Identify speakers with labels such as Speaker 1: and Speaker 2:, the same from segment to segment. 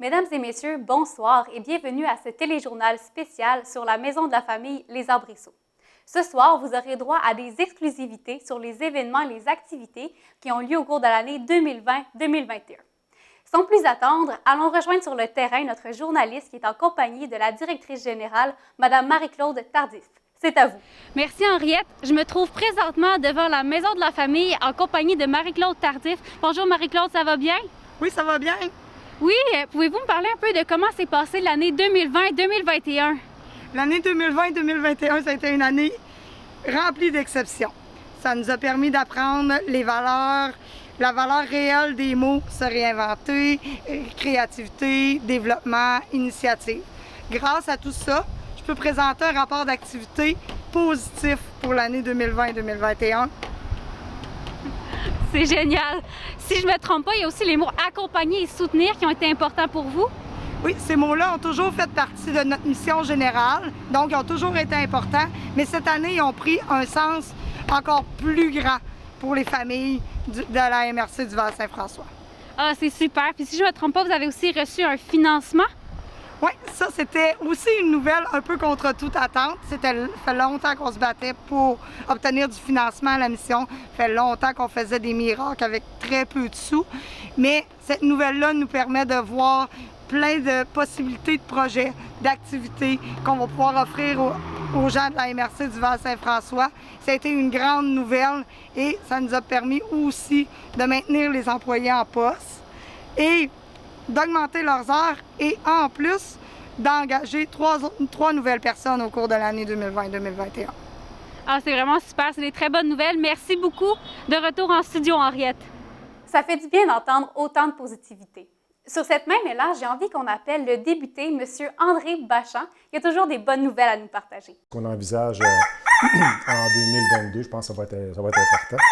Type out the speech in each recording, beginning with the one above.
Speaker 1: Mesdames et messieurs, bonsoir et bienvenue à ce téléjournal spécial sur la maison de la famille Les Arbrisseaux. Ce soir, vous aurez droit à des exclusivités sur les événements et les activités qui ont lieu au cours de l'année 2020-2021. Sans plus attendre, allons rejoindre sur le terrain notre journaliste qui est en compagnie de la directrice générale, Mme Marie-Claude Tardif. C'est à vous.
Speaker 2: Merci Henriette. Je me trouve présentement devant la maison de la famille en compagnie de Marie-Claude Tardif. Bonjour Marie-Claude, ça va bien?
Speaker 3: Oui, ça va bien.
Speaker 2: Oui, pouvez-vous me parler un peu de comment s'est passée l'année 2020-2021?
Speaker 3: L'année 2020-2021, ça a été une année remplie d'exceptions. Ça nous a permis d'apprendre les valeurs, la valeur réelle des mots, se réinventer, créativité, développement, initiative. Grâce à tout ça, je peux présenter un rapport d'activité positif pour l'année 2020-2021.
Speaker 2: C'est génial! Si je ne me trompe pas, il y a aussi les mots accompagner et soutenir qui ont été importants pour vous.
Speaker 3: Oui, ces mots-là ont toujours fait partie de notre mission générale, donc ils ont toujours été importants, mais cette année, ils ont pris un sens encore plus grand pour les familles de la MRC du Val-Saint-François.
Speaker 2: Ah, c'est super! Puis si je ne me trompe pas, vous avez aussi reçu un financement?
Speaker 3: Oui, ça, c'était aussi une nouvelle un peu contre toute attente. Ça fait longtemps qu'on se battait pour obtenir du financement à la mission. Ça fait longtemps qu'on faisait des miracles avec très peu de sous. Mais cette nouvelle-là nous permet de voir plein de possibilités de projets, d'activités qu'on va pouvoir offrir aux gens de la MRC du Val-Saint-François. Ça a été une grande nouvelle et ça nous a permis aussi de maintenir les employés en poste et d'augmenter leurs heures et en plus d'engager trois nouvelles personnes au cours de l'année 2020-2021.
Speaker 2: Ah, c'est vraiment super, c'est des très bonnes nouvelles. Merci beaucoup. De retour en studio, Henriette.
Speaker 1: Ça fait du bien d'entendre autant de positivité. Sur cette même élan, j'ai envie qu'on appelle le député, M. André Bachand. Il y a toujours des bonnes nouvelles à nous partager.
Speaker 4: Qu'on envisage en 2022, je pense que ça va être important.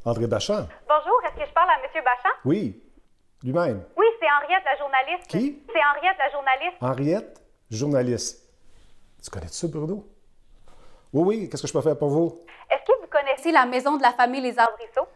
Speaker 4: André Bachand?
Speaker 1: Bonjour, est-ce que je parle à M. Bachand?
Speaker 4: Oui, lui-même.
Speaker 1: Oui, c'est Henriette, la journaliste.
Speaker 4: Qui?
Speaker 1: C'est Henriette, la journaliste.
Speaker 4: Henriette, journaliste. Tu connais ça, Bruno? Oui, oui, qu'est-ce que je peux faire pour vous?
Speaker 1: Est-ce que vous connaissez la maison de la famille Les Arbrisseaux?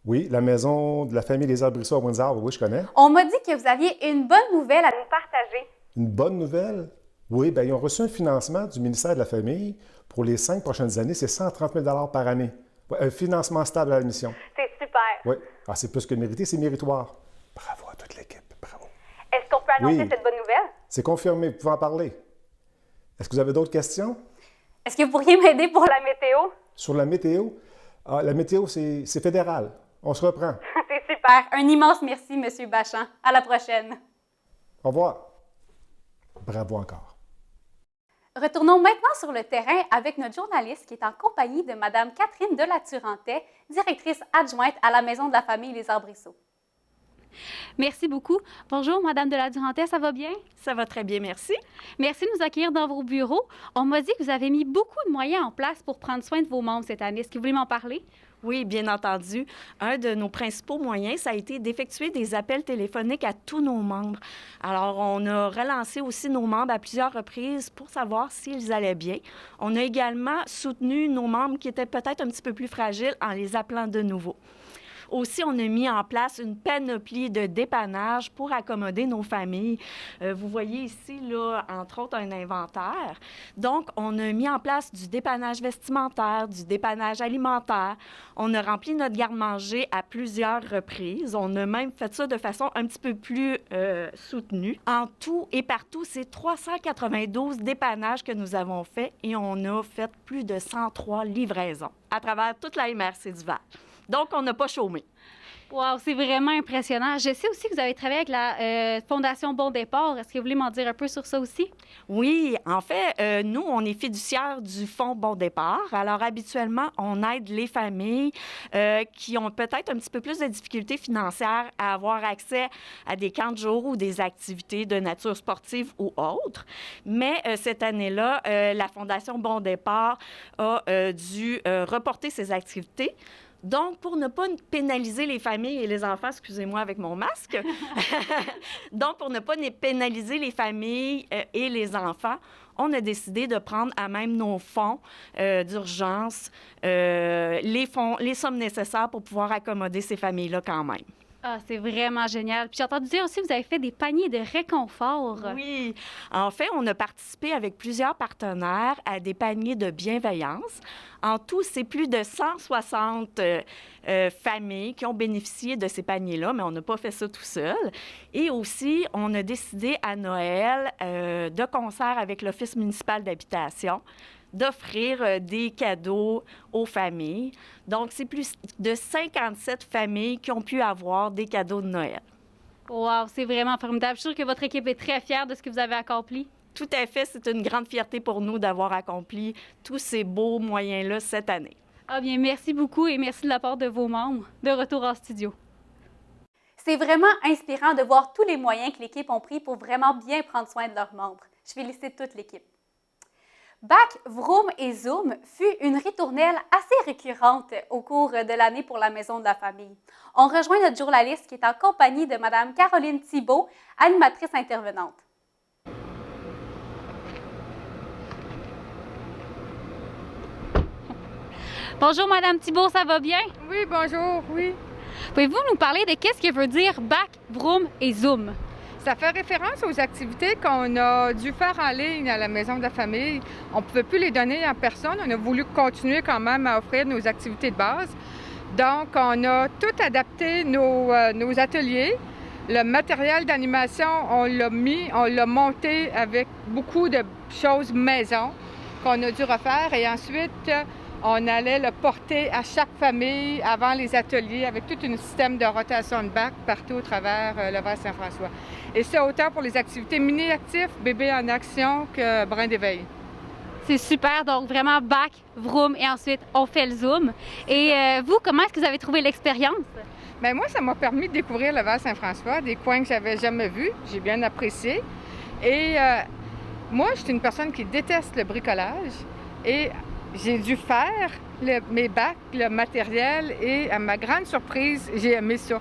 Speaker 4: Oui, la maison de la famille Les Arbrisseaux à Windsor, oui, je connais.
Speaker 1: On m'a dit que vous aviez une bonne nouvelle à nous partager.
Speaker 4: Une bonne nouvelle? Oui, bien, ils ont reçu un financement du ministère de la Famille pour les 5 prochaines années. C'est 130 000 par année. Ouais, un financement stable à la mission.
Speaker 1: C'est super.
Speaker 4: Oui. Ah, c'est plus que mérité, c'est méritoire. Bravo à toute l'équipe. Bravo.
Speaker 1: Est-ce qu'on peut annoncer
Speaker 4: Oui.
Speaker 1: cette bonne nouvelle?
Speaker 4: C'est confirmé, vous pouvez en parler. Est-ce que vous avez d'autres questions?
Speaker 1: Est-ce que vous pourriez m'aider pour la météo?
Speaker 4: Sur la météo? Ah, la météo, c'est fédéral. On se reprend.
Speaker 1: C'est super. Un immense merci, M. Bachand. À la prochaine.
Speaker 4: Au revoir. Bravo encore.
Speaker 1: Retournons maintenant sur le terrain avec notre journaliste qui est en compagnie de Mme Catherine Delaturantais, directrice adjointe à la maison de la famille Les Arbrisseaux.
Speaker 2: Merci beaucoup. Bonjour, Madame de la Durantais, ça va bien?
Speaker 5: Ça va très bien, merci.
Speaker 2: Merci de nous accueillir dans vos bureaux. On m'a dit que vous avez mis beaucoup de moyens en place pour prendre soin de vos membres cette année. Est-ce que vous voulez m'en parler?
Speaker 5: Oui, bien entendu. Un de nos principaux moyens, ça a été d'effectuer des appels téléphoniques à tous nos membres. Alors, on a relancé aussi nos membres à plusieurs reprises pour savoir s'ils allaient bien. On a également soutenu nos membres qui étaient peut-être un petit peu plus fragiles en les appelant de nouveau. Aussi, on a mis en place une panoplie de dépannage pour accommoder nos familles. Vous voyez ici, là, entre autres, un inventaire. Donc, on a mis en place du dépannage vestimentaire, du dépannage alimentaire. On a rempli notre garde-manger à plusieurs reprises. On a même fait ça de façon un petit peu plus soutenue. En tout et partout, c'est 392 dépannages que nous avons faits et on a fait plus de 103 livraisons à travers toute la MRC du Val. Donc, on n'a pas chômé.
Speaker 2: Wow, c'est vraiment impressionnant. Je sais aussi que vous avez travaillé avec la Fondation Bon Départ. Est-ce que vous voulez m'en dire un peu sur ça aussi?
Speaker 5: Oui, en fait, nous, on est fiduciaires du Fonds Bon Départ. Alors, habituellement, on aide les familles qui ont peut-être un petit peu plus de difficultés financières à avoir accès à des camps de jour ou des activités de nature sportive ou autres. Mais cette année-là, la Fondation Bon Départ a dû reporter ses activités. Donc, pour ne pas pénaliser les familles et les enfants, excusez-moi avec mon masque, donc pour ne pas pénaliser les familles et les enfants, on a décidé de prendre à même nos fonds d'urgence, les sommes nécessaires pour pouvoir accommoder ces familles-là quand même.
Speaker 2: Ah, c'est vraiment génial. Puis j'ai entendu dire aussi que vous avez fait des paniers de réconfort.
Speaker 5: Oui. En fait, on a participé avec plusieurs partenaires à des paniers de bienveillance. En tout, c'est plus de 160 familles qui ont bénéficié de ces paniers-là, mais on n'a pas fait ça tout seul. Et aussi, on a décidé à Noël, de concert avec l'Office municipal d'habitation, d'offrir des cadeaux aux familles. Donc, c'est plus de 57 familles qui ont pu avoir des cadeaux de Noël.
Speaker 2: Wow, c'est vraiment formidable. Je suis sûre que votre équipe est très fière de ce que vous avez accompli.
Speaker 5: Tout à fait, c'est une grande fierté pour nous d'avoir accompli tous ces beaux moyens-là cette année.
Speaker 2: Ah bien, merci beaucoup et merci de la part de vos membres. De retour en studio.
Speaker 1: C'est vraiment inspirant de voir tous les moyens que l'équipe ont pris pour vraiment bien prendre soin de leurs membres. Je félicite toute l'équipe. BAC, Vroom et Zoom fut une ritournelle assez récurrente au cours de l'année pour la Maison de la Famille. On rejoint notre journaliste qui est en compagnie de Mme Caroline Thibault, animatrice intervenante.
Speaker 2: Bonjour, Madame Thibault, ça va bien?
Speaker 6: Oui, bonjour, oui.
Speaker 2: Pouvez-vous nous parler de qu'est-ce que veut dire BAC, Vroom et Zoom?
Speaker 6: Ça fait référence aux activités qu'on a dû faire en ligne à la Maison de la Famille. On ne pouvait plus les donner en personne. On a voulu continuer quand même à offrir nos activités de base. Donc, on a tout adapté nos ateliers. Le matériel d'animation, on l'a monté avec beaucoup de choses maison qu'on a dû refaire. Et ensuite, on allait le porter à chaque famille avant les ateliers avec tout un système de rotation de bac partout au travers le Val-Saint-François. Et c'est autant pour les activités mini-actifs, bébés en action que brin d'éveil.
Speaker 2: C'est super, donc vraiment BAC, Vroom et ensuite on fait le Zoom. Et vous, comment est-ce que vous avez trouvé l'expérience?
Speaker 6: Bien, moi, ça m'a permis de découvrir le Val-Saint-François, des coins que j'avais jamais vus. J'ai bien apprécié. Et moi, je suis une personne qui déteste le bricolage. Et j'ai dû faire mes bacs, le matériel, et à ma grande surprise, j'ai aimé ça.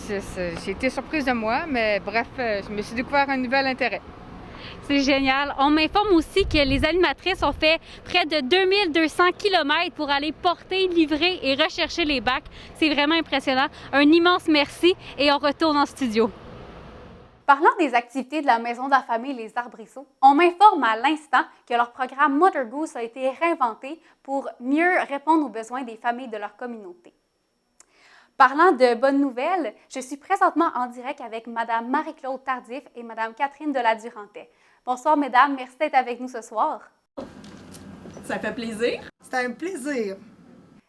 Speaker 6: J'ai été surprise de moi, mais bref, je me suis découvert un nouvel intérêt.
Speaker 2: C'est génial. On m'informe aussi que les animatrices ont fait près de 2200 km pour aller porter, livrer et rechercher les bacs. C'est vraiment impressionnant. Un immense merci et on retourne en studio.
Speaker 1: Parlant des activités de la Maison de la Famille Les Arbrisseaux, on m'informe à l'instant que leur programme Mother Goose a été réinventé pour mieux répondre aux besoins des familles de leur communauté. Parlant de bonnes nouvelles, je suis présentement en direct avec Mme Marie-Claude Tardif et Mme Catherine de la Durantais. Bonsoir, mesdames. Merci d'être avec nous ce soir.
Speaker 7: Ça fait plaisir.
Speaker 3: C'était un plaisir.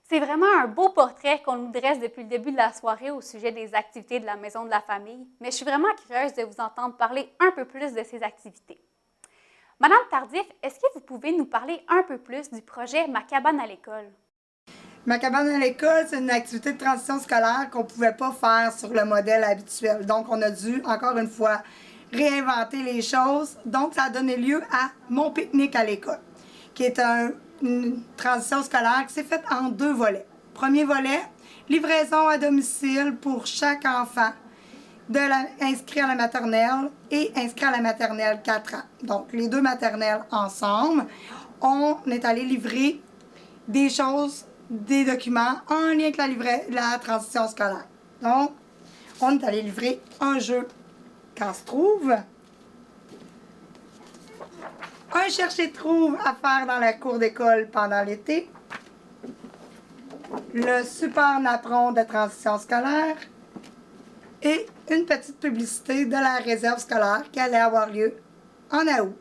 Speaker 1: C'est vraiment un beau portrait qu'on nous dresse depuis le début de la soirée au sujet des activités de la Maison de la Famille, mais je suis vraiment curieuse de vous entendre parler un peu plus de ces activités. Madame Tardif, est-ce que vous pouvez nous parler un peu plus du projet Ma cabane à l'école?
Speaker 3: Ma cabane à l'école, c'est une activité de transition scolaire qu'on ne pouvait pas faire sur le modèle habituel. Donc, on a dû, encore une fois, réinventer les choses. Donc, ça a donné lieu à Mon pique-nique à l'école, qui est une transition scolaire qui s'est faite en 2 volets. Premier volet, livraison à domicile pour chaque enfant inscrit à la maternelle et inscrit à la maternelle 4 ans. Donc, les 2 maternelles ensemble, on est allé livrer des choses, des documents en lien avec la transition scolaire. Donc, on est allé livrer un jeu casse-trouve, un chercher-trouve à faire dans la cour d'école pendant l'été, le super napperon de transition scolaire et une petite publicité de la réserve scolaire qui allait avoir lieu en août.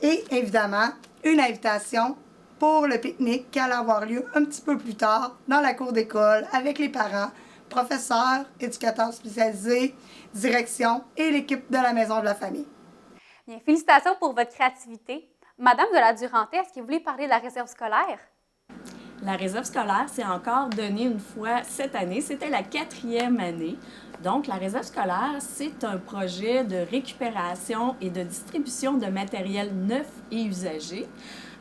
Speaker 3: Et évidemment, une invitation pour le pique-nique qui allait avoir lieu un petit peu plus tard dans la cour d'école avec les parents, professeurs, éducateurs spécialisés, direction et l'équipe de la Maison de la Famille.
Speaker 1: Bien, félicitations pour votre créativité. Madame de la Durantais, est-ce que vous voulez parler de la réserve scolaire?
Speaker 7: La réserve scolaire s'est encore donnée une fois cette année. C'était la 4e année. Donc, la réserve scolaire, c'est un projet de récupération et de distribution de matériel neuf et usagé.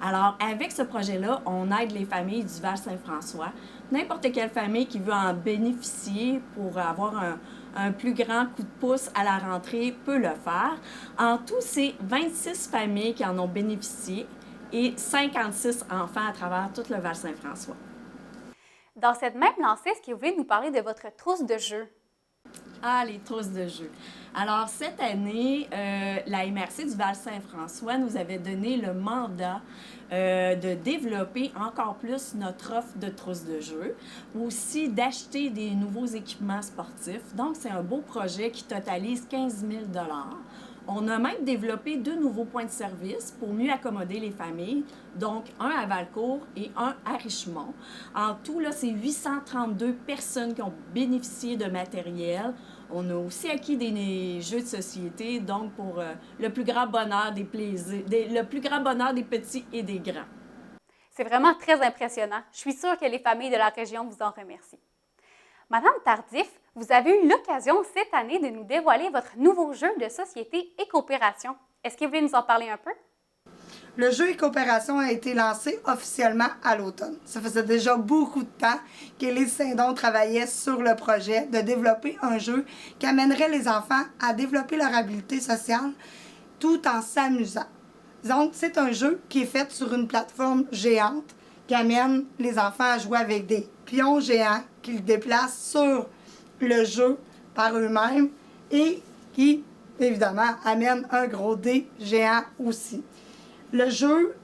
Speaker 7: Alors, avec ce projet-là, on aide les familles du Val-Saint-François. n'importe quelle famille qui veut en bénéficier pour avoir un plus grand coup de pouce à la rentrée peut le faire. En tout, c'est 26 familles qui en ont bénéficié et 56 enfants à travers tout le Val-Saint-François.
Speaker 1: Dans cette même lancée, est-ce que vous voulez nous parler de votre trousse de jeux?
Speaker 7: Ah, les trousses de jeux. Alors, cette année, la MRC du Val-Saint-François nous avait donné le mandat de développer encore plus notre offre de trousses de jeux, aussi d'acheter des nouveaux équipements sportifs. Donc, c'est un beau projet qui totalise 15 000 $. On a même développé 2 nouveaux points de service pour mieux accommoder les familles, donc un à Valcourt et un à Richemont. En tout, là, c'est 832 personnes qui ont bénéficié de matériel. On a aussi acquis des jeux de société, donc pour le plus grand bonheur des plaisirs, le plus grand bonheur des petits et des grands.
Speaker 1: C'est vraiment très impressionnant. Je suis sûre que les familles de la région vous en remercient. Madame Tardif, vous avez eu l'occasion cette année de nous dévoiler votre nouveau jeu de société et coopération. Est-ce que vous voulez nous en parler un peu?
Speaker 3: Le jeu et coopération a été lancé officiellement à l'automne. Ça faisait déjà beaucoup de temps qu'Élise Saint-Don travaillait sur le projet de développer un jeu qui amènerait les enfants à développer leur habileté sociale tout en s'amusant. Donc, c'est un jeu qui est fait sur une plateforme géante qui amène les enfants à jouer avec des pions géants qu'ils déplacent sur le jeu par eux-mêmes et qui, évidemment, amène un gros dé géant aussi. Le jeu,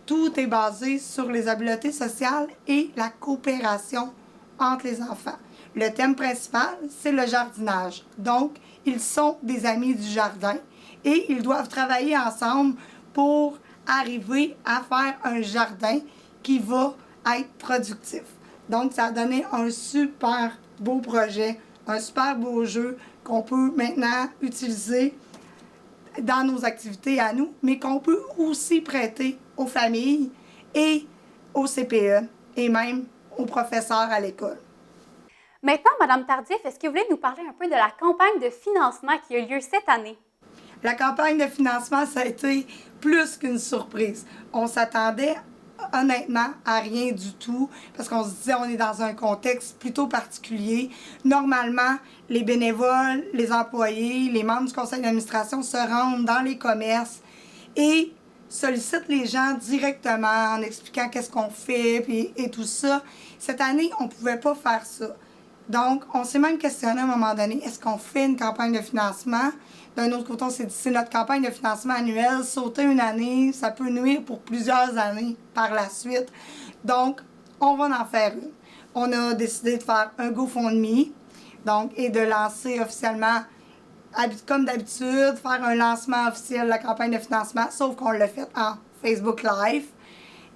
Speaker 3: tout est basé sur les habiletés sociales et la coopération entre les enfants. Le thème principal, c'est le jardinage. Donc, ils sont des amis du jardin et ils doivent travailler ensemble pour arriver à faire un jardin qui va être productif. Donc, ça a donné un super beau projet, un super beau jeu qu'on peut maintenant utiliser dans nos activités à nous, mais qu'on peut aussi prêter aux familles et au CPE et même aux professeurs à l'école.
Speaker 1: Maintenant, Madame Tardif, est-ce que vous voulez nous parler un peu de la campagne de financement qui a lieu cette année?
Speaker 3: La campagne de financement, ça a été plus qu'une surprise. On s'attendait honnêtement à rien du tout parce qu'on se disait on est dans un contexte plutôt particulier. Normalement, les bénévoles, les employés, les membres du conseil d'administration se rendent dans les commerces et sollicitent les gens directement en expliquant qu'est-ce qu'on fait et tout ça. Cette année, on ne pouvait pas faire ça. Donc, on s'est même questionné à un moment donné, est-ce qu'on fait une campagne de financement? D'un autre côté, on s'est dit, c'est notre campagne de financement annuelle. Sauter une année, ça peut nuire pour plusieurs années par la suite. Donc, on va en faire une. On a décidé de faire un GoFundMe, donc, et de lancer officiellement, comme d'habitude, faire un lancement officiel de la campagne de financement, sauf qu'on l'a fait en Facebook Live.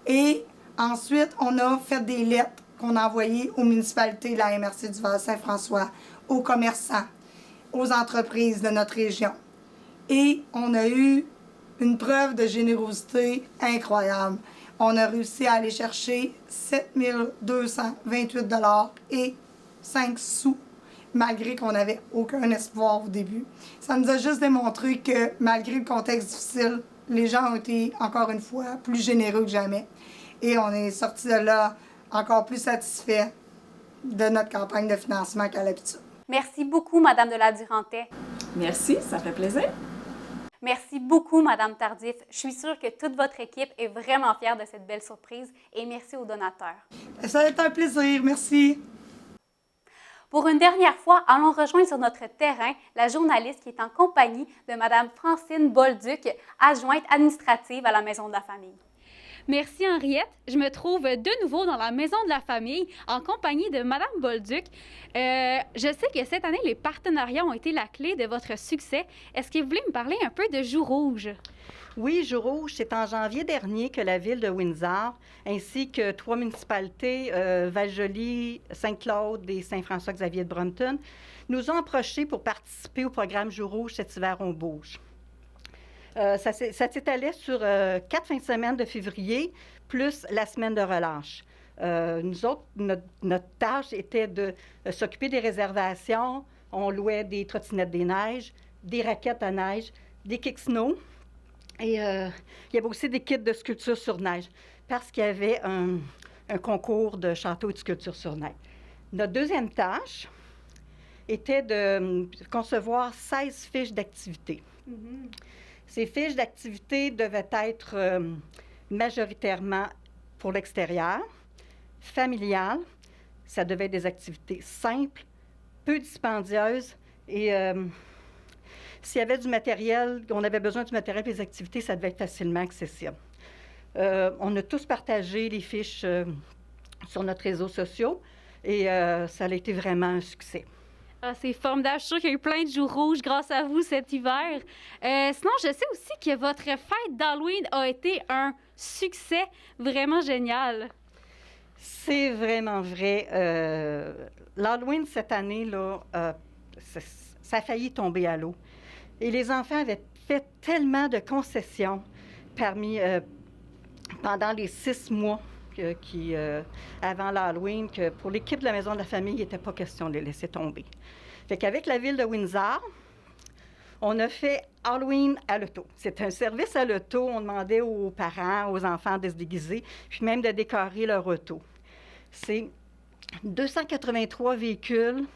Speaker 3: Et ensuite, on a fait des lettres qu'on a envoyées aux municipalités de la MRC du Val-Saint-François, aux commerçants, aux entreprises de notre région. Et on a eu une preuve de générosité incroyable. On a réussi à aller chercher 7 228 $ et 5 sous, malgré qu'on n'avait aucun espoir au début. Ça nous a juste démontré que, malgré le contexte difficile, les gens ont été, encore une fois, plus généreux que jamais. Et on est sorti de là encore plus satisfait de notre campagne de financement qu'à l'habitude.
Speaker 1: Merci beaucoup, Madame de la Durantaye.
Speaker 7: Merci, ça fait plaisir.
Speaker 1: Merci beaucoup, Madame Tardif. Je suis sûre que toute votre équipe est vraiment fière de cette belle surprise et merci aux donateurs.
Speaker 3: Ça a été un plaisir, merci.
Speaker 1: Pour une dernière fois, allons rejoindre sur notre terrain la journaliste qui est en compagnie de Madame Francine Bolduc, adjointe administrative à la Maison de la Famille.
Speaker 2: Merci Henriette. Je me trouve de nouveau dans la Maison de la Famille en compagnie de Madame Bolduc. Je sais que cette année, les partenariats ont été la clé de votre succès. Est-ce que vous voulez me parler un peu de Joue rouge?
Speaker 8: Oui, Joue rouge, c'est en janvier dernier que la ville de Windsor, ainsi que 3 municipalités, Val-Joli, Saint-Claude et Saint-François-Xavier de Brompton, nous ont approchés pour participer au programme Joue rouge cet hiver on bouge. Ça s'étalait sur 4 fins de semaine de février, plus la semaine de relâche. Nous autres, notre tâche était de s'occuper des réservations. On louait des trottinettes des neiges, des raquettes à neige, des kick snow. Et il y avait aussi des kits de sculpture sur neige, parce qu'il y avait un un concours de château et de sculpture sur neige. Notre deuxième tâche était de concevoir 16 fiches d'activité. Ces fiches d'activité devaient être majoritairement pour l'extérieur, familiales. Ça devait être des activités simples, peu dispendieuses et s'il y avait du matériel, on avait besoin du matériel pour les activités, ça devait être facilement accessible. On a tous partagé les fiches sur notre réseau social et ça a été vraiment un succès.
Speaker 2: Ah, c'est formidable. Je suis sûre qu'il y a eu plein de jours rouges grâce à vous cet hiver. Sinon, je sais aussi que votre fête d'Halloween a été un succès vraiment génial.
Speaker 8: C'est vraiment vrai. L'Halloween cette année, là, ça a failli tomber à l'eau. Et les enfants avaient fait tellement de concessions pendant les 6 mois avant l'Halloween que pour l'équipe de la Maison de la Famille, il n'était pas question de les laisser tomber. Fait qu'avec la ville de Windsor, on a fait Halloween à l'auto. C'est un service à l'auto. On demandait aux parents, aux enfants de se déguiser, puis même de décorer leur auto. C'est 283 véhicules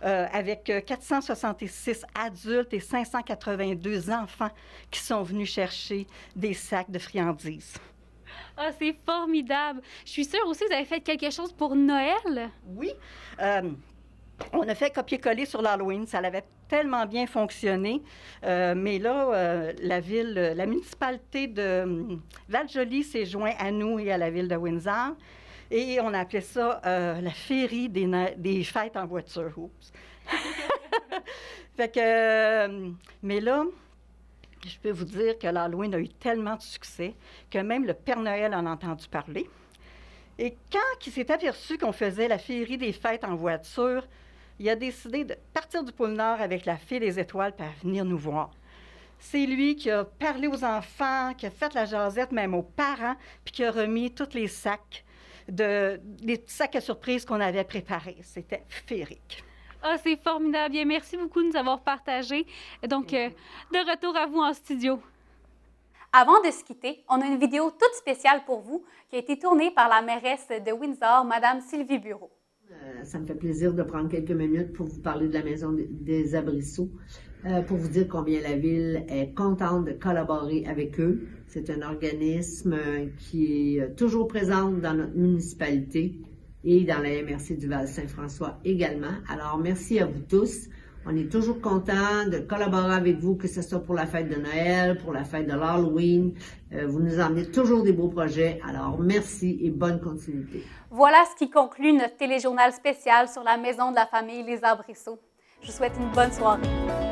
Speaker 8: avec 466 adultes et 582 enfants qui sont venus chercher des sacs de friandises.
Speaker 2: Ah, c'est formidable. Je suis sûre aussi que vous avez fait quelque chose pour Noël.
Speaker 8: Oui. On a fait copier-coller sur l'Halloween. Ça avait tellement bien fonctionné. Mais là, la municipalité de Val-Joli s'est joint à nous et à la ville de Windsor. Et on a appelé ça la féerie des fêtes en voiture. Oups. Fait que, mais là, je peux vous dire que l'Halloween a eu tellement de succès que même le Père Noël en a entendu parler. Et quand il s'est aperçu qu'on faisait la féerie des fêtes en voiture, il a décidé de partir du pôle Nord avec la Fée des Étoiles pour venir nous voir. C'est lui qui a parlé aux enfants, qui a fait la jasette même aux parents, puis qui a remis tous les sacs les sacs à surprise qu'on avait préparés. C'était féerique.
Speaker 2: Ah, c'est formidable. Bien, merci beaucoup de nous avoir partagé. Donc, de retour à vous en studio.
Speaker 1: Avant de se quitter, on a une vidéo toute spéciale pour vous qui a été tournée par la mairesse de Windsor, Mme Sylvie Bureau.
Speaker 9: Ça me fait plaisir de prendre quelques minutes pour vous parler de la Maison des Abrisseaux, pour vous dire combien la Ville est contente de collaborer avec eux. C'est un organisme qui est toujours présent dans notre municipalité et dans la MRC du Val-Saint-François également. Alors, merci à vous tous. On est toujours contents de collaborer avec vous, que ce soit pour la fête de Noël, pour la fête de l'Halloween. Vous nous emmenez toujours des beaux projets. Alors, merci et bonne continuité.
Speaker 1: Voilà ce qui conclut notre téléjournal spécial sur la Maison de la Famille Les Abrisseaux. Je vous souhaite une bonne soirée.